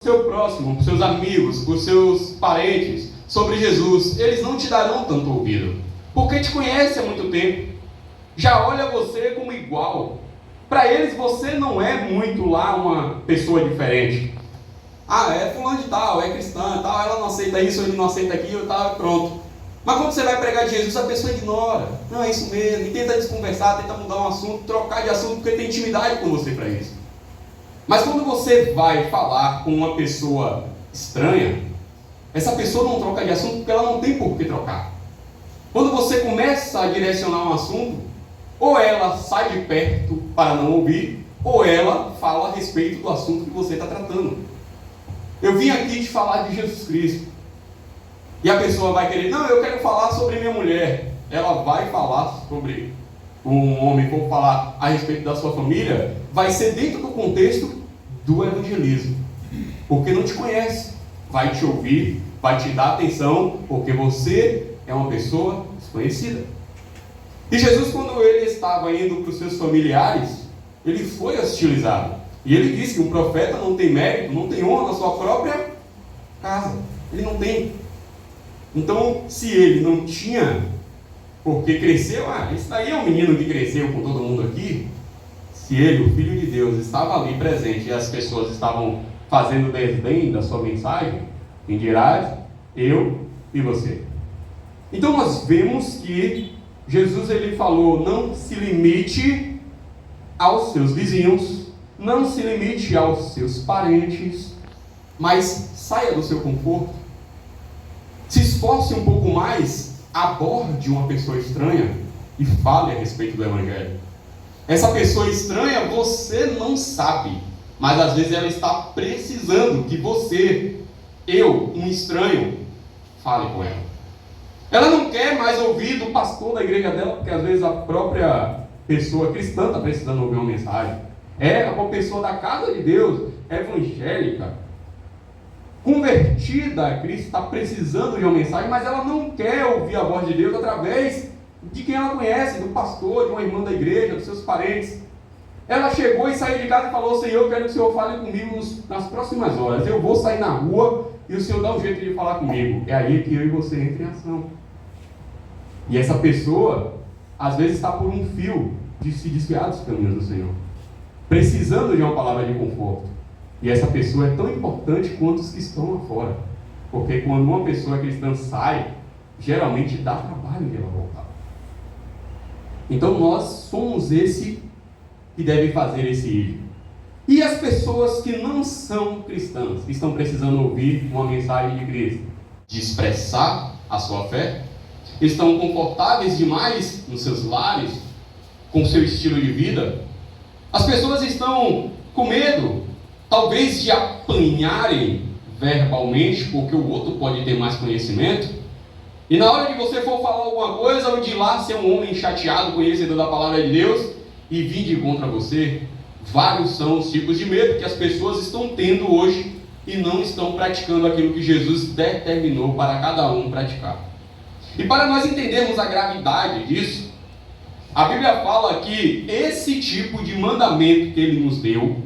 seu próximo, para os seus amigos, para os seus parentes, sobre Jesus, eles não te darão tanto ouvido, porque te conhecem há muito tempo, já olha você como igual. Para eles você não é muito lá uma pessoa diferente. Ah, é fulano de tal, é cristã, tal, ela não aceita isso, ele não aceita aquilo, tal, pronto. Mas quando você vai pregar de Jesus, a pessoa ignora. Não, é isso mesmo, e tenta desconversar, tenta mudar um assunto, trocar de assunto, porque tem intimidade com você para isso. Mas quando você vai falar com uma pessoa estranha, essa pessoa não troca de assunto porque ela não tem por que trocar. Quando você começa a direcionar um assunto, ou ela sai de perto para não ouvir, ou ela fala a respeito do assunto que você está tratando. Eu vim aqui te falar de Jesus Cristo. E a pessoa vai querer, não, eu quero falar sobre minha mulher. Ela vai falar sobre um homem, for falar a respeito da sua família, vai ser dentro do contexto do evangelismo. Porque não te conhece. Vai te ouvir, vai te dar atenção, porque você é uma pessoa desconhecida. E Jesus, quando ele estava indo para os seus familiares, ele foi hostilizado. E ele disse que um profeta não tem mérito, não tem honra na sua própria casa. Ele não tem. Então, se ele não tinha, porque cresceu, esse daí é um menino que cresceu com todo mundo aqui. Se ele, o Filho de Deus, estava ali presente e as pessoas estavam fazendo desdém da sua mensagem, quem dirá eu e você. Então nós vemos que Jesus ele falou, não se limite aos seus vizinhos, não se limite aos seus parentes, mas saia do seu conforto, se esforce um pouco mais, aborde uma pessoa estranha e fale a respeito do Evangelho. Essa pessoa estranha você não sabe, mas às vezes ela está precisando que você, um estranho, fale com ela. Ela não quer mais ouvir do pastor da igreja dela, porque às vezes a própria pessoa cristã está precisando ouvir uma mensagem. É uma pessoa da casa de Deus, evangélica, convertida a Cristo, está precisando de uma mensagem, mas ela não quer ouvir a voz de Deus através de quem ela conhece, do pastor, de uma irmã da igreja, dos seus parentes. Ela chegou e saiu de casa e falou, Senhor, eu quero que o Senhor fale comigo nas próximas horas. Eu vou sair na rua e o Senhor dá um jeito de falar comigo. É aí que eu e você entram em ação. E essa pessoa, às vezes, está por um fio de se desviar dos caminhos do Senhor, precisando de uma palavra de conforto. E essa pessoa é tão importante quanto os que estão lá fora. Porque quando uma pessoa cristã sai, geralmente dá trabalho de ela voltar. Então nós somos esse que deve fazer esse ir. E as pessoas que não são cristãs, que estão precisando ouvir uma mensagem de Cristo, de expressar a sua fé, estão confortáveis demais nos seus lares, com o seu estilo de vida. As pessoas estão com medo, talvez de apanharem verbalmente, porque o outro pode ter mais conhecimento. E na hora de você for falar alguma coisa, ou de lá ser um homem chateado, conhecedor da palavra de Deus, e vir de contra você, vários são os tipos de medo que as pessoas estão tendo hoje e não estão praticando aquilo que Jesus determinou para cada um praticar. E para nós entendermos a gravidade disso, a Bíblia fala que esse tipo de mandamento que Ele nos deu,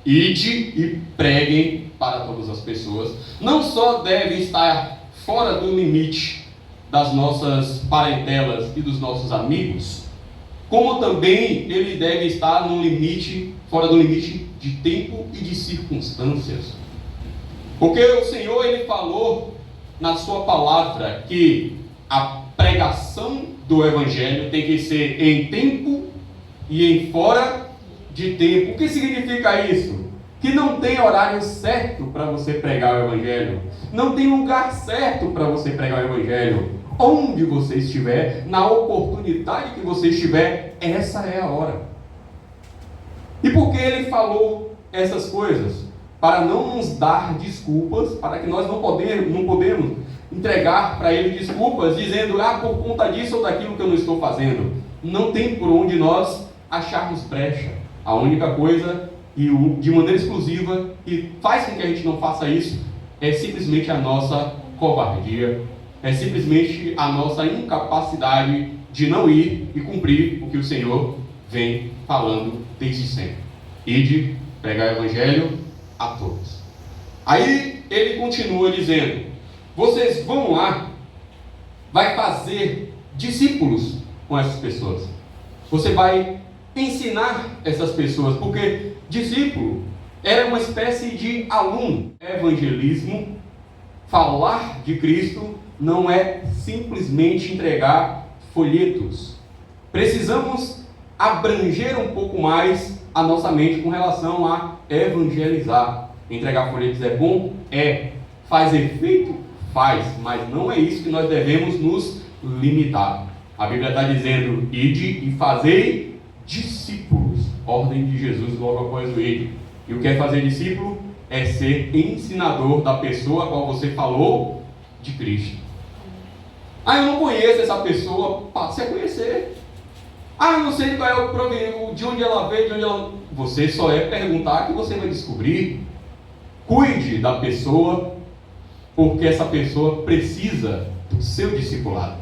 ide e preguem para todas as pessoas, não só deve estar fora do limite das nossas parentelas e dos nossos amigos, como também ele deve estar no limite, fora do limite de tempo e de circunstâncias. Porque o Senhor, Ele falou na sua palavra que a pregação do Evangelho tem que ser em tempo e em fora de tempo. O que significa isso? Que não tem horário certo para você pregar o Evangelho. Não tem lugar certo para você pregar o Evangelho. Onde você estiver, na oportunidade que você estiver, essa é a hora. E por que Ele falou essas coisas? Para não nos dar desculpas, para que nós não podemos entregar para Ele desculpas, dizendo, por conta disso ou daquilo que eu não estou fazendo. Não tem por onde nós acharmos brecha. A única coisa, e de maneira exclusiva, que faz com que a gente não faça isso, é simplesmente a nossa covardia, é simplesmente a nossa incapacidade de não ir e cumprir o que o Senhor vem falando desde sempre. Ide pregar o Evangelho a todos. Aí ele continua dizendo: vocês vão lá, vai fazer discípulos com essas pessoas. Você vai ensinar essas pessoas, porque discípulo era uma espécie de aluno. Evangelismo, falar de Cristo, não é simplesmente entregar folhetos. Precisamos abranger um pouco mais a nossa mente com relação a evangelizar. Entregar folhetos é bom? É. Faz efeito? Faz. Mas não é isso que nós devemos nos limitar. A Bíblia está dizendo: ide e fazei discípulos. Ordem de Jesus logo após o ide. E o que é fazer discípulo? É ser ensinador da pessoa a qual você falou de Cristo. Ah, eu não conheço essa pessoa. Passe a conhecer. Ah, eu não sei qual é o problema, de onde ela veio, de onde ela... Você só é perguntar que você vai descobrir. Cuide da pessoa, porque essa pessoa precisa do seu discipulado.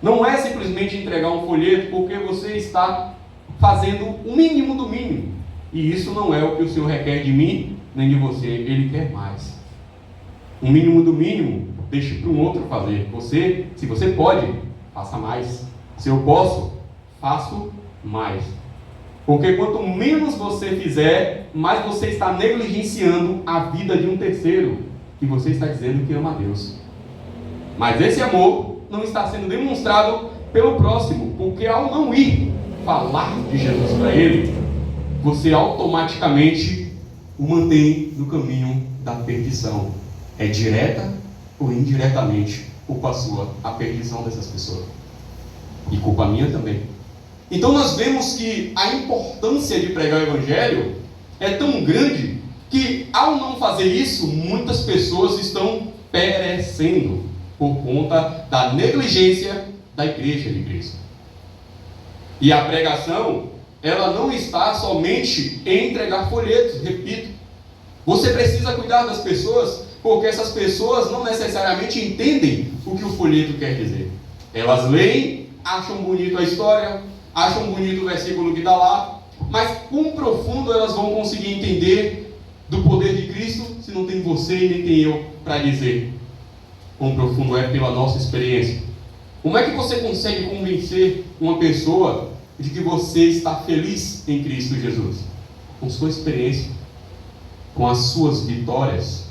Não é simplesmente entregar um folheto porque você está fazendo o mínimo do mínimo. E isso não é o que o Senhor requer de mim, nem de você. Ele quer mais. O mínimo do mínimo, deixe para um outro fazer. Você, se você pode, faça mais. Se eu posso, faço mais. Porque quanto menos você fizer, mais você está negligenciando a vida de um terceiro, que você está dizendo que ama a Deus. Mas esse amor não está sendo demonstrado pelo próximo, porque ao não ir falar de Jesus para ele, você automaticamente o mantém no caminho da perdição. É direta ou indiretamente culpa sua a perdição dessas pessoas. E culpa minha também. Então nós vemos que a importância de pregar o Evangelho é tão grande que, ao não fazer isso, muitas pessoas estão perecendo por conta da negligência da igreja de Cristo. E a pregação, ela não está somente em entregar folhetos, repito. Você precisa cuidar das pessoas, porque essas pessoas não necessariamente entendem o que o folheto quer dizer. Elas leem, acham bonito a história, acham bonito o versículo que está lá, mas quão profundo elas vão conseguir entender do poder de Cristo se não tem você e nem tem eu para dizer? Quão profundo é pela nossa experiência? Como é que você consegue convencer uma pessoa de que você está feliz em Cristo Jesus? Com sua experiência, com as suas vitórias,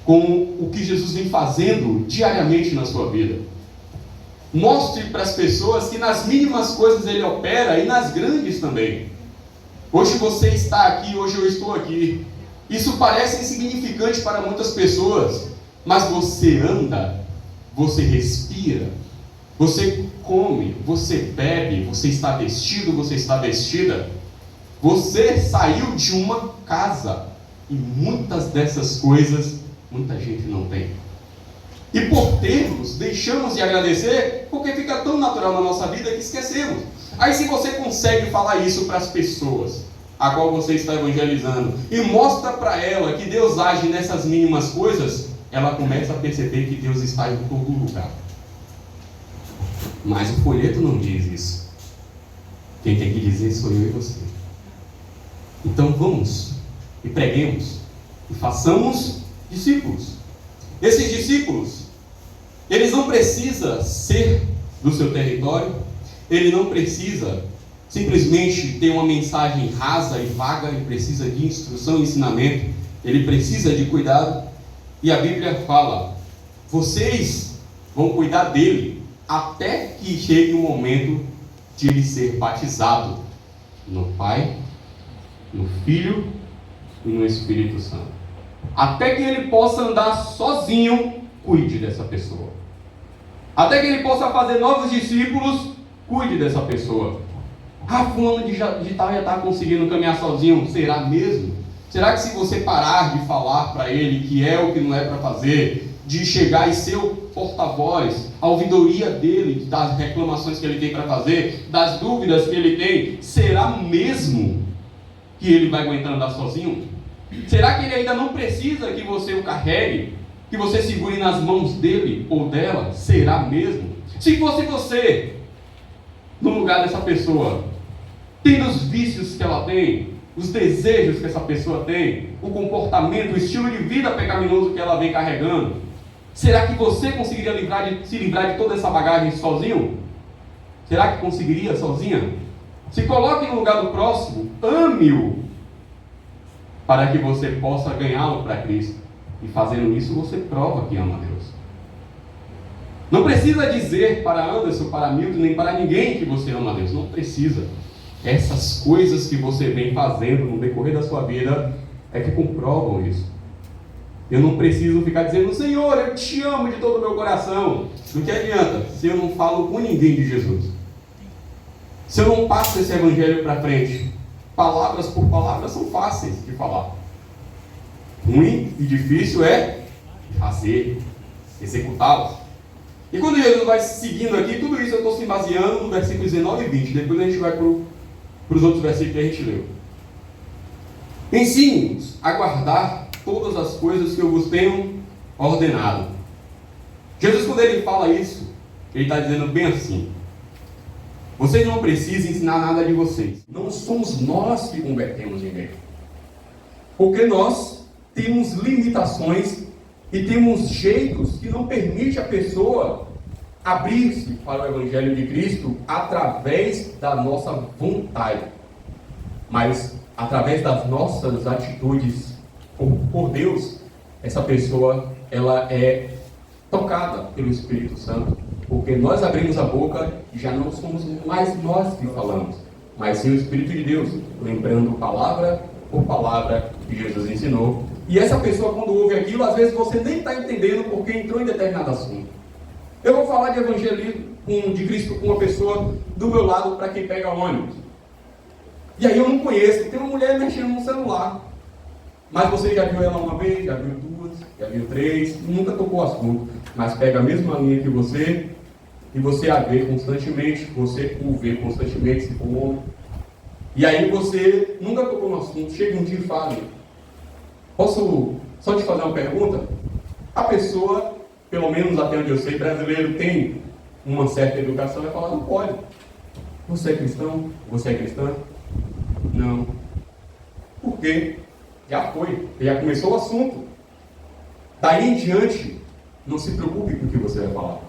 com o que Jesus vem fazendo diariamente na sua vida. Mostre para as pessoas que nas mínimas coisas Ele opera e nas grandes também. Hoje você está aqui, hoje eu estou aqui. Isso parece insignificante para muitas pessoas, mas você anda, você respira, você come, você bebe, você está vestido, você está vestida. Você saiu de uma casa e muitas dessas coisas muita gente não tem. E por termos, deixamos de agradecer porque fica tão natural na nossa vida que esquecemos. Aí se você consegue falar isso para as pessoas a qual você está evangelizando e mostra para ela que Deus age nessas mínimas coisas, ela começa a perceber que Deus está em todo lugar. Mas o folheto não diz isso. Quem tem que dizer sou eu e você. Então vamos e preguemos e façamos discípulos. Esses discípulos, eles não precisam ser do seu território, ele não precisa simplesmente ter uma mensagem rasa e vaga, ele precisa de instrução e ensinamento, ele precisa de cuidado. E a Bíblia fala: vocês vão cuidar dele até que chegue o momento de ele ser batizado no Pai, no Filho e no Espírito Santo. Até que ele possa andar sozinho, cuide dessa pessoa. Até que ele possa fazer novos discípulos, cuide dessa pessoa. Ah, fulano de tal já está conseguindo caminhar sozinho. Será mesmo? Será que se você parar de falar para ele que é o que não é para fazer, de chegar e ser o porta-voz, a ouvidoria dele, das reclamações que ele tem para fazer, das dúvidas que ele tem, será mesmo que ele vai aguentar andar sozinho? Será que ele ainda não precisa que você o carregue, que você segure nas mãos dele ou dela? Será mesmo? Se fosse você no lugar dessa pessoa, tendo os vícios que ela tem, os desejos que essa pessoa tem, o comportamento, o estilo de vida pecaminoso que ela vem carregando? Será que você conseguiria se livrar de toda essa bagagem sozinho? Será que conseguiria sozinha? Se coloque no lugar do próximo, ame-o, para que você possa ganhá-lo para Cristo. E fazendo isso, você prova que ama a Deus. Não precisa dizer para Anderson, para Milton, nem para ninguém que você ama a Deus. Não precisa. Essas coisas que você vem fazendo no decorrer da sua vida é que comprovam isso. Eu não preciso ficar dizendo, Senhor, eu te amo de todo o meu coração. Do que adianta se eu não falo com ninguém de Jesus? Se eu não passo esse evangelho para frente? Palavras por palavras são fáceis de falar. Ruim e difícil é fazer, executá-las. E quando Jesus vai seguindo aqui, tudo isso eu estou se baseando no versículo 19 e 20. Depois a gente vai para os outros versículos que a gente leu. Ensine-nos a guardar todas as coisas que eu vos tenho ordenado. Jesus, quando ele fala isso, ele está dizendo bem assim: vocês não precisam ensinar nada de vocês. Não somos nós que convertemos ninguém. Porque nós temos limitações e temos jeitos que não permitem a pessoa abrir-se para o Evangelho de Cristo através da nossa vontade. Mas através das nossas atitudes por Deus, essa pessoa ela é tocada pelo Espírito Santo. Porque nós abrimos a boca e já não somos mais nós que falamos, mas sim o Espírito de Deus, lembrando palavra por palavra que Jesus ensinou. E essa pessoa, quando ouve aquilo, às vezes você nem está entendendo porque entrou em determinado assunto. Eu vou falar de evangelismo de Cristo com uma pessoa do meu lado para quem pega ônibus. E aí eu não conheço, tem uma mulher mexendo no celular. Mas você já viu ela uma vez, já viu duas, já viu três, nunca tocou o assunto. Mas pega a mesma linha que você e você a vê constantemente, você o vê constantemente, se for homem. E aí você nunca tocou no assunto, chega um dia e fala: posso só te fazer uma pergunta? A pessoa, pelo menos até onde eu sei, brasileiro tem uma certa educação, vai falar: não pode. Você é cristão? Você é cristã? Não. Por quê? Já foi, já começou o assunto. Daí em diante, não se preocupe com o que você vai falar.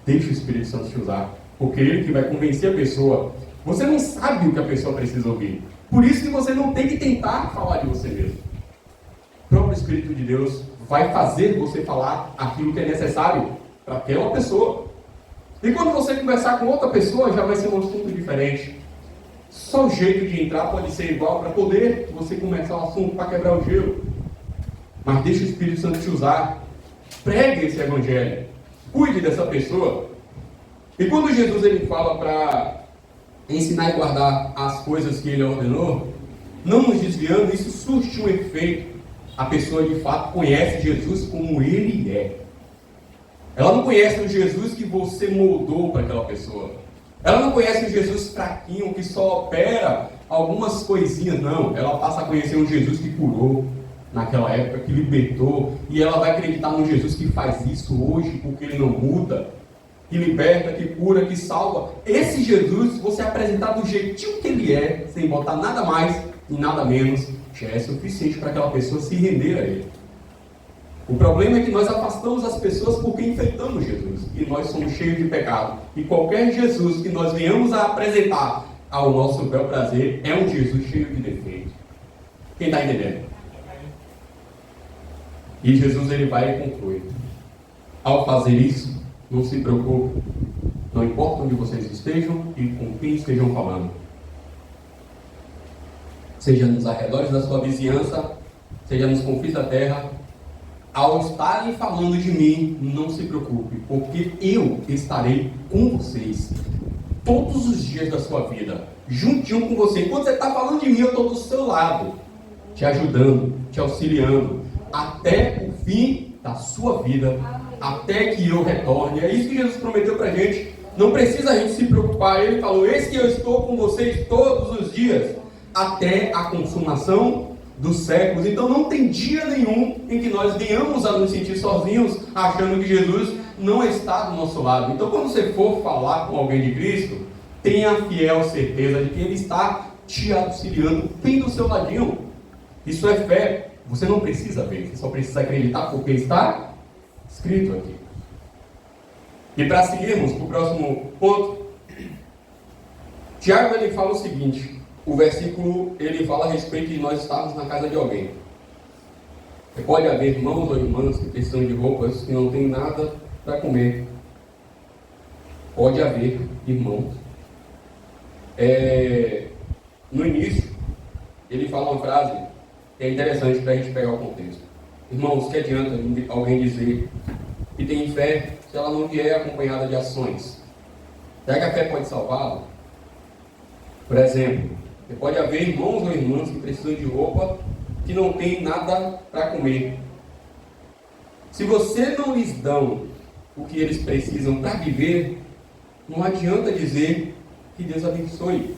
Deixe o Espírito Santo te usar, porque ele que vai convencer a pessoa. Você não sabe o que a pessoa precisa ouvir. Por isso que você não tem que tentar falar de você mesmo. O próprio Espírito de Deus vai fazer você falar aquilo que é necessário para aquela pessoa. E quando você conversar com outra pessoa, já vai ser um assunto diferente. Só o jeito de entrar pode ser igual para poder você começar o assunto, para quebrar o gelo. Mas deixe o Espírito Santo te usar. Pregue esse evangelho. Cuide dessa pessoa. E quando Jesus ele fala para ensinar e guardar as coisas que ele ordenou, não nos desviando, isso surte um efeito. A pessoa de fato conhece Jesus como ele é. Ela não conhece o Jesus que você moldou para aquela pessoa. Ela não conhece um Jesus fraquinho que só opera algumas coisinhas, não. Ela passa a conhecer um Jesus que curou naquela época, que libertou, e ela vai acreditar num Jesus que faz isso hoje, porque ele não muda, que liberta, que cura, que salva. Esse Jesus, você apresentar do jeitinho que ele é, sem botar nada mais e nada menos, já é suficiente para aquela pessoa se render a ele. O problema é que nós afastamos as pessoas porque enfeitamos Jesus. E nós somos cheios de pecado. E qualquer Jesus que nós venhamos a apresentar ao nosso bel prazer é um Jesus cheio de defeitos. Quem está entendendo? E Jesus ele vai e conclui: ao fazer isso, não se preocupe. Não importa onde vocês estejam e com quem estejam falando. Seja nos arredores da sua vizinhança, seja nos confins da terra, ao estarem falando de mim, não se preocupe, porque eu estarei com vocês todos os dias da sua vida, juntinho com você. Enquanto você está falando de mim, eu estou do seu lado, te ajudando, te auxiliando, até o fim da sua vida, até que eu retorne. É isso que Jesus prometeu para a gente. Não precisa a gente se preocupar. Ele falou: eis que eu estou com vocês todos os dias, até a consumação dos séculos. Então não tem dia nenhum em que nós venhamos a nos sentir sozinhos, achando que Jesus não está do nosso lado. Então quando você for falar com alguém de Cristo, tenha a fiel certeza de que ele está te auxiliando bem do seu ladinho. Isso é fé. Você não precisa ver, você só precisa acreditar porque está escrito aqui. E para seguirmos para o próximo ponto, Tiago ele fala o seguinte, o versículo ele fala a respeito de nós estarmos na casa de alguém. Pode haver irmãos ou irmãs que precisam de roupas que não tem nada para comer. Pode haver irmãos. No início, ele fala uma frase que é interessante para a gente pegar o contexto. Irmãos, que adianta alguém dizer que tem fé se ela não vier acompanhada de ações? Será que a fé pode salvá-la? Por exemplo, pode haver irmãos ou irmãs que precisam de roupa que não tem nada para comer. Se você não lhes dão o que eles precisam para viver, não adianta dizer que Deus abençoe.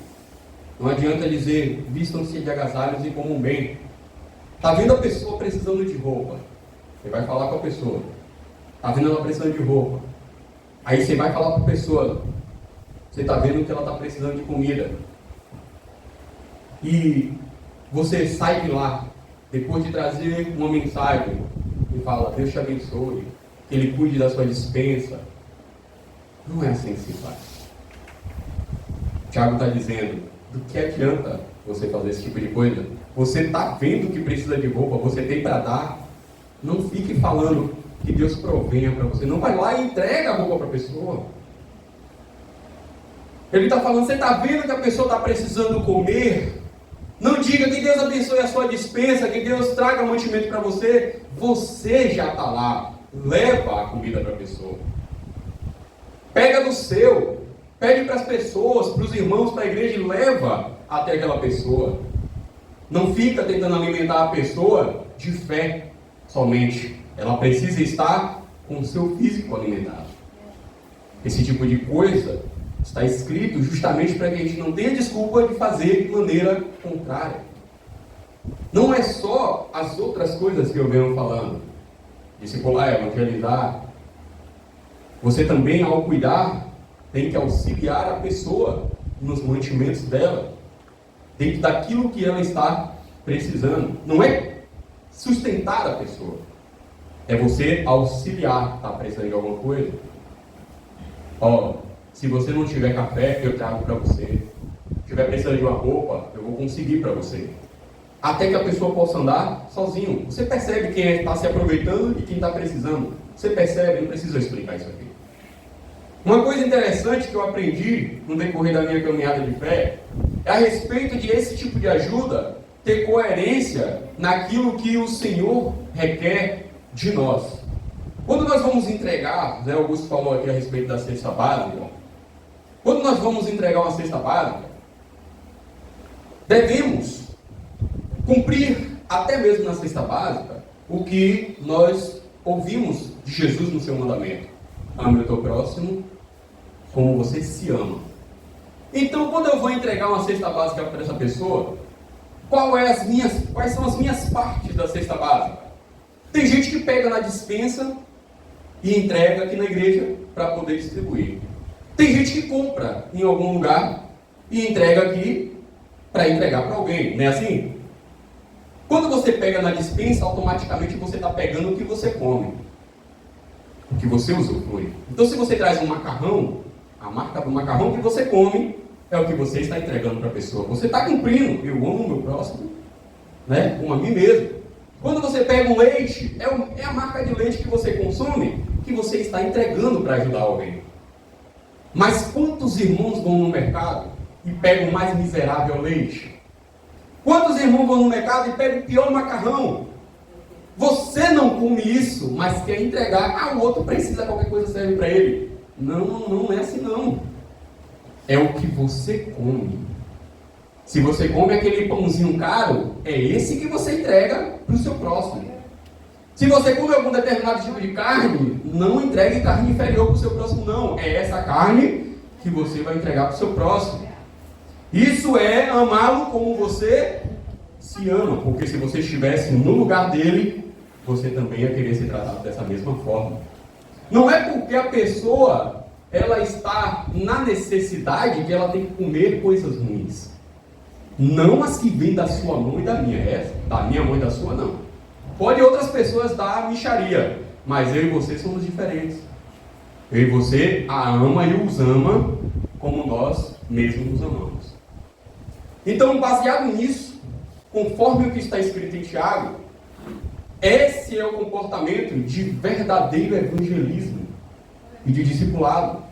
Não adianta dizer, vistam-se de agasalhos e comam bem. Está vendo a pessoa precisando de roupa? Você vai falar com a pessoa. Está vendo ela precisando de roupa? Aí você vai falar para a pessoa. Você está vendo que ela está precisando de comida. E você sai de lá, depois de trazer uma mensagem, e fala, Deus te abençoe, que Ele cuide da sua despensa. Não é assim que se faz. Tiago está dizendo, do que adianta você fazer esse tipo de coisa? Você está vendo que precisa de roupa, você tem para dar. Não fique falando que Deus provenha para você. Não vai lá e entrega a roupa para a pessoa. Ele está falando, você está vendo que a pessoa está precisando comer? Não diga que Deus abençoe a sua despensa, que Deus traga mantimento para você. Você já está lá. Leva a comida para a pessoa. Pega do seu. Pede para as pessoas, para os irmãos, para a igreja e leva até aquela pessoa. Não fica tentando alimentar a pessoa de fé somente. Ela precisa estar com o seu físico alimentado. Esse tipo de coisa está escrito justamente para que a gente não tenha desculpa de fazer de maneira contrária. Não é só as outras coisas que eu venho falando. Discipular, evangelizar. Você também, ao cuidar, tem que auxiliar a pessoa nos mantimentos dela, dentro daquilo que ela está precisando. Não é sustentar a pessoa. É você auxiliar. Está precisando de alguma coisa? Se você não tiver café, eu trago para você. Se tiver precisando de uma roupa, eu vou conseguir para você. Até que a pessoa possa andar sozinho. Você percebe quem está se aproveitando e quem está precisando. Você percebe, não precisa explicar isso aqui. Uma coisa interessante que eu aprendi no decorrer da minha caminhada de fé é a respeito de esse tipo de ajuda ter coerência naquilo que o Senhor requer de nós. Quando nós vamos entregar, Augusto falou aqui a respeito da cesta básica, quando nós vamos entregar uma cesta básica, devemos cumprir, até mesmo na cesta básica, o que nós ouvimos de Jesus no seu mandamento. Ame o teu próximo como você se ama. Então, quando eu vou entregar uma cesta básica para essa pessoa, quais são as minhas partes da cesta básica? Tem gente que pega na despensa e entrega aqui na igreja para poder distribuir. Tem gente que compra em algum lugar e entrega aqui para entregar para alguém. Não é assim? Quando você pega na despensa, automaticamente você está pegando o que você come, o que você usufrui. Então, se você traz um macarrão, a marca do macarrão que você come é o que você está entregando para a pessoa. Você está cumprindo. Eu amo o meu próximo, como a mim mesmo. Quando você pega um leite, é a marca de leite que você consome, que você está entregando para ajudar alguém. Mas quantos irmãos vão no mercado e pegam o mais miserável leite? Quantos irmãos vão no mercado e pegam o pior macarrão? Você não come isso, mas quer entregar. O outro precisa, qualquer coisa serve para ele. Não é assim não. É o que você come. Se você come aquele pãozinho caro, é esse que você entrega para o seu próximo. Se você come algum determinado tipo de carne, não entregue carne inferior para o seu próximo, não. É essa carne que você vai entregar para o seu próximo. Isso é amá-lo como você se ama, porque se você estivesse no lugar dele, você também ia querer ser tratado dessa mesma forma. Não é porque a pessoa ela está na necessidade que ela tem que comer coisas ruins. Não as que vêm da sua mão e da minha. Da minha mão e da sua, não. Pode outras pessoas dar mixaria, mas eu e você somos diferentes. Eu e você a ama e os ama como nós mesmos nos amamos. Então, baseado nisso, conforme o que está escrito em Tiago, esse é o comportamento de verdadeiro evangelismo e de discipulado.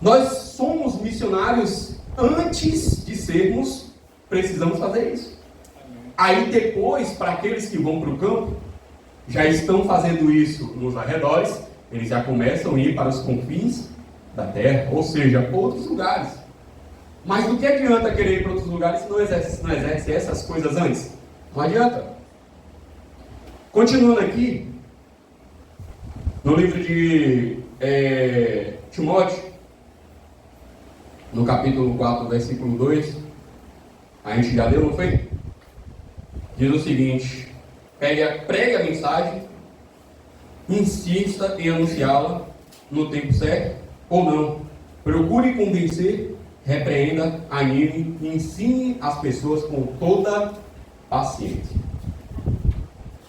Nós somos missionários antes de sermos, precisamos fazer isso. Aí depois, para aqueles que vão para o campo, já estão fazendo isso nos arredores, eles já começam a ir para os confins da terra, ou seja, outros lugares. Mas do que adianta querer ir para outros lugares se não exerce essas coisas antes? Não adianta. Continuando aqui, no livro de Timóteo, no capítulo 4, versículo 2, a gente já leu, não foi? Diz o seguinte: pregue a mensagem, insista em anunciá-la no tempo certo ou não. Procure convencer, repreenda, anime e ensine as pessoas com toda paciência.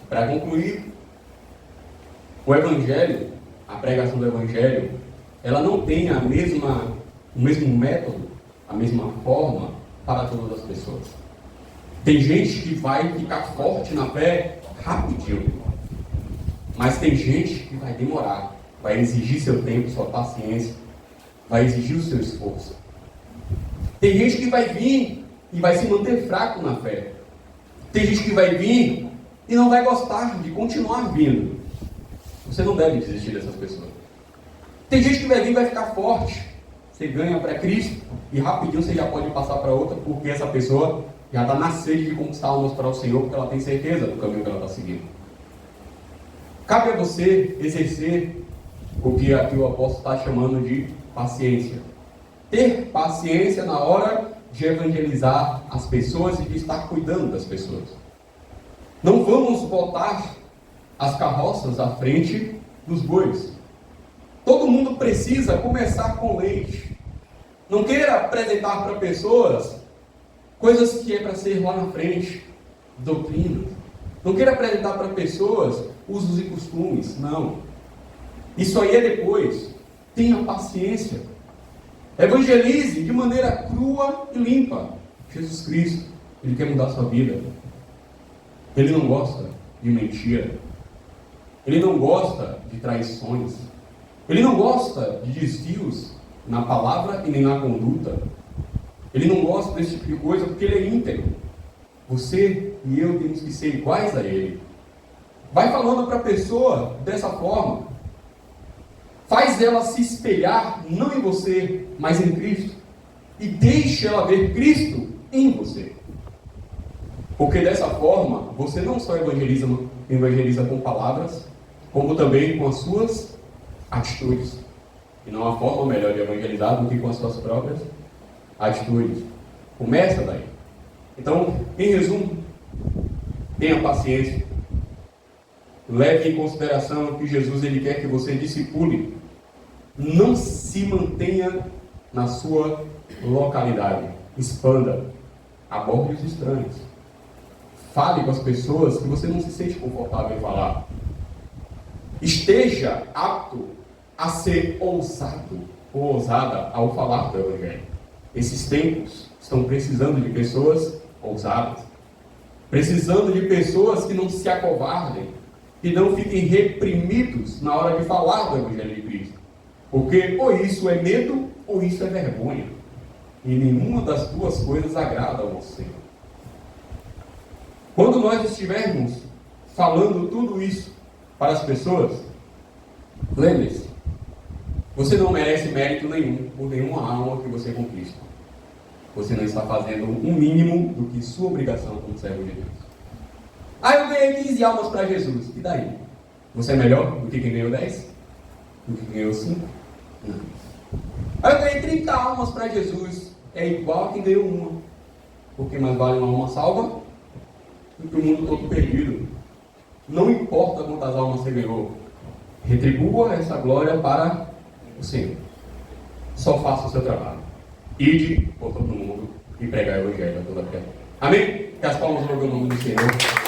Para concluir, o Evangelho, a pregação do Evangelho, ela não tem o mesmo método, a mesma forma para todas as pessoas. Tem gente que vai ficar forte na fé rapidinho, mas tem gente que vai demorar, vai exigir seu tempo, sua paciência, vai exigir o seu esforço. Tem gente que vai vir e vai se manter fraco na fé. Tem gente que vai vir e não vai gostar de continuar vindo. Você não deve desistir dessas pessoas. Tem gente que vai vir e vai ficar forte. Você ganha para Cristo e rapidinho você já pode passar para outra, porque essa pessoa já está na sede de conquistar almas para o Senhor, porque ela tem certeza do caminho que ela está seguindo. Cabe a você exercer o que aqui o apóstolo está chamando de paciência. Ter paciência na hora de evangelizar as pessoas e de estar cuidando das pessoas. Não vamos botar as carroças à frente dos bois. Todo mundo precisa começar com leite. Não queira apresentar para pessoas coisas que é para ser lá na frente, doutrina. Não queira apresentar para pessoas usos e costumes, não. Isso aí é depois. Tenha paciência. Evangelize de maneira crua e limpa. Jesus Cristo, Ele quer mudar a sua vida. Ele não gosta de mentira. Ele não gosta de traições. Ele não gosta de desvios na palavra e nem na conduta. Ele não gosta desse tipo de coisa porque Ele é íntegro. Você e eu temos que ser iguais a Ele. Vai falando para a pessoa dessa forma. Faz ela se espelhar não em você, mas em Cristo. E deixe ela ver Cristo em você. Porque dessa forma, você não só evangeliza com palavras, como também com as suas atitudes. E não há forma melhor de evangelizar do que com as suas próprias atitudes. Começa daí. Então, em resumo, tenha paciência. Leve em consideração que Jesus ele quer que você discipule. Não se mantenha na sua localidade. Expanda. Aborde os estranhos. Fale com as pessoas que você não se sente confortável em falar. Esteja apto a ser ousado ou ousada ao falar do Evangelho. Esses tempos estão precisando de pessoas ousadas. Precisando de pessoas que não se acovardem, que não fiquem reprimidos na hora de falar do Evangelho de Cristo. Porque ou isso é medo, ou isso é vergonha. E nenhuma das duas coisas agrada ao Senhor. Quando nós estivermos falando tudo isso para as pessoas, lembre-se, você não merece mérito nenhum por nenhuma alma que você conquista. Você não está fazendo um mínimo do que sua obrigação como servo de Deus. Eu ganhei 15 almas para Jesus. E daí? Você é melhor do que quem ganhou 10? Do que quem ganhou 5? Não. Eu ganhei 30 almas para Jesus. É igual a quem ganhou uma. Porque mais vale uma alma salva do que o mundo todo perdido. Não importa quantas almas você ganhou. Retribua essa glória para o Senhor. Só faça o seu trabalho. Ide por todo mundo e pregar o Evangelho a toda a terra. Amém? Que as palmas louvem o nome do Senhor.